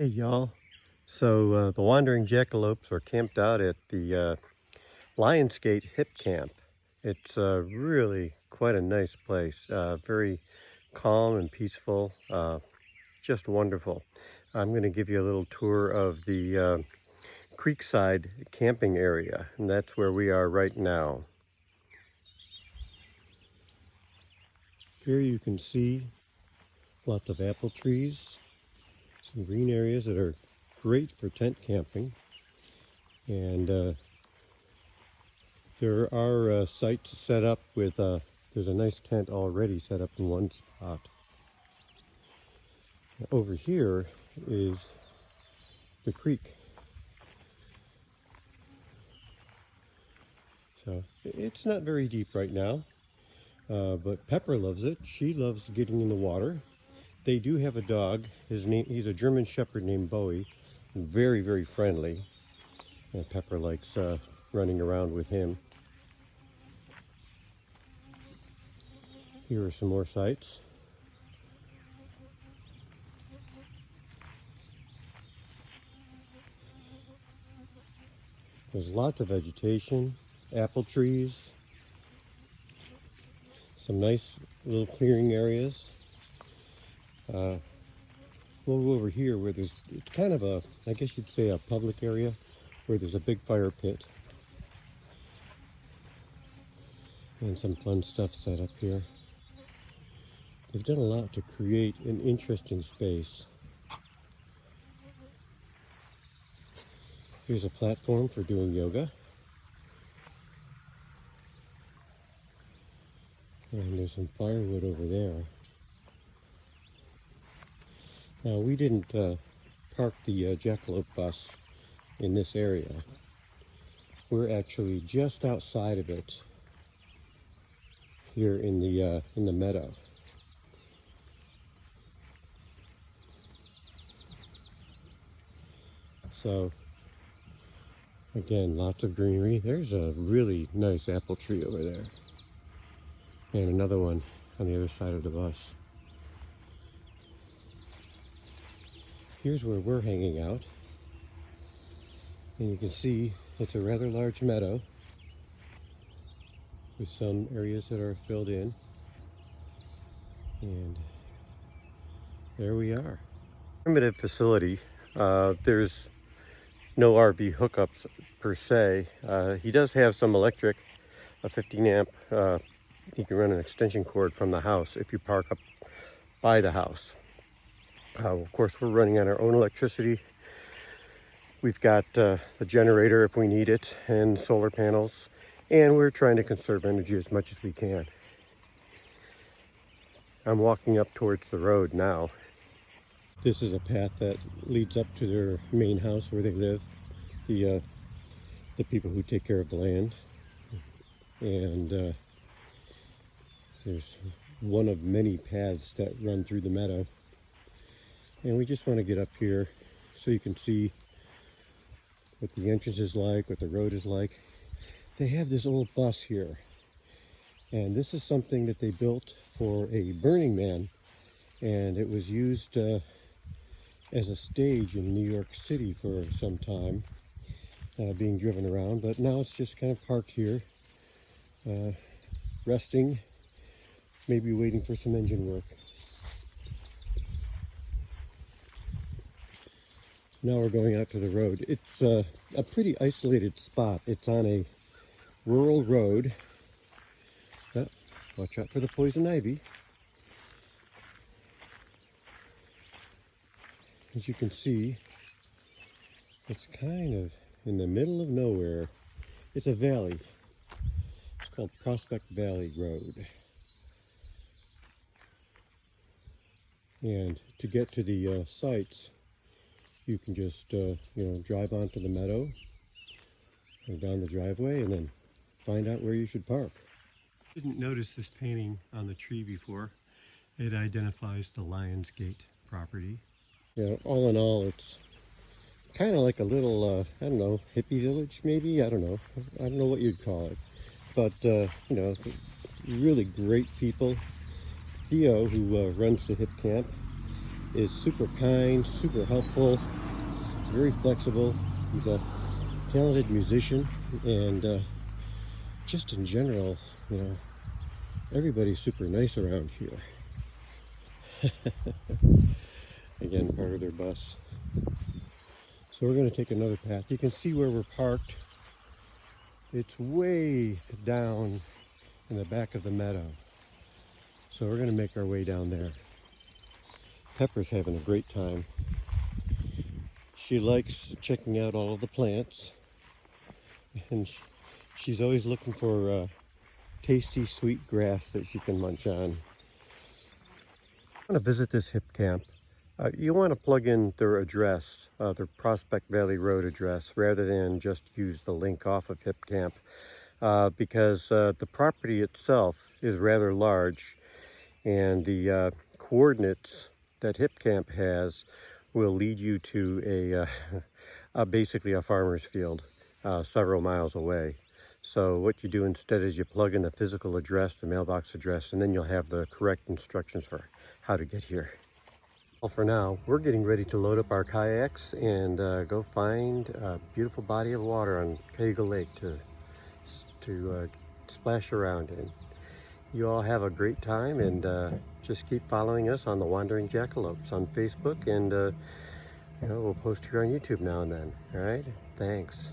Hey y'all. So the Wandering Jackalopes are camped out at the Lionsgate Hip Camp. It's really quite a nice place. Very calm and peaceful. Just wonderful. I'm going to give you a little tour of the Creekside camping area, and that's where we are right now. Here you can see lots of apple trees, some green areas that are great for tent camping, and there are sites set up with, there's a nice tent already set up in one spot. Over here is the creek. So it's not very deep right now, but Pepper loves it. She loves getting in the water. They do have a dog. He's a German Shepherd named Bowie. Very, very friendly. And Pepper likes running around with him. Here are some more sites. There's lots of vegetation, apple trees, some nice little clearing areas. We'll go over here where it's kind of a, I guess you'd say a public area where there's a big fire pit. And some fun stuff set up here. They've done a lot to create an interesting space. Here's a platform for doing yoga. And there's some firewood over there. Now, we didn't park the Jackalope bus in this area. We're actually just outside of it here in the meadow. So, again, lots of greenery. There's a really nice apple tree over there. And another one on the other side of the bus. Here's where we're hanging out. And you can see it's a rather large meadow with some areas that are filled in. And there we are. Primitive facility. There's no RV hookups per se. He does have some electric, a 15 amp. You can run an extension cord from the house if you park up by the house. Of course, we're running on our own electricity. We've got a generator if we need it, and solar panels, and we're trying to conserve energy as much as we can. I'm walking up towards the road now. This is a path that leads up to their main house where they live, the people who take care of the land. And there's one of many paths that run through the meadow. And we just want to get up here so you can see what the entrance is like, what the road is like. They have this old bus here. And this is something that they built for a Burning Man. And it was used as a stage in New York City for some time, being driven around. But now it's just kind of parked here, resting, maybe waiting for some engine work. Now we're going out to the road. It's a pretty isolated spot. It's on a rural road. Watch out for the poison ivy. As you can see, it's kind of in the middle of nowhere. It's a valley. It's called Prospect Valley Road. And to get to the sites, you can just drive onto the meadow or down the driveway and then find out where you should park. Didn't notice this painting on the tree before. It identifies the Lionsgate property. All in all, it's kind of like a little, I don't know, hippie village maybe? I don't know. I don't know what you'd call it. But, really great people. Theo, who runs the hip camp, is super kind, super helpful, very flexible. He's a talented musician, and just in general, you know, everybody's super nice around here. Again, part of their bus. So we're going to take another path. You can see where we're parked. It's way down in the back of the meadow. So we're going to make our way down there. Pepper's having a great time. She likes checking out all of the plants. And she's always looking for tasty, sweet grass that she can munch on. I want to visit this hip camp. You want to plug in their address, their Prospect Valley Road address, rather than just use the link off of Hip Camp, because the property itself is rather large, and the coordinates that Hip Camp has will lead you to basically a farmer's field several miles away. So what you do instead is you plug in the physical address, the mailbox address, and then you'll have the correct instructions for how to get here. Well, for now, we're getting ready to load up our kayaks and go find a beautiful body of water on Cayuga Lake to splash around in. You all have a great time, and just keep following us on the Wandering Jackalopes on Facebook, and you know, we'll post here on YouTube now and then. All right, thanks.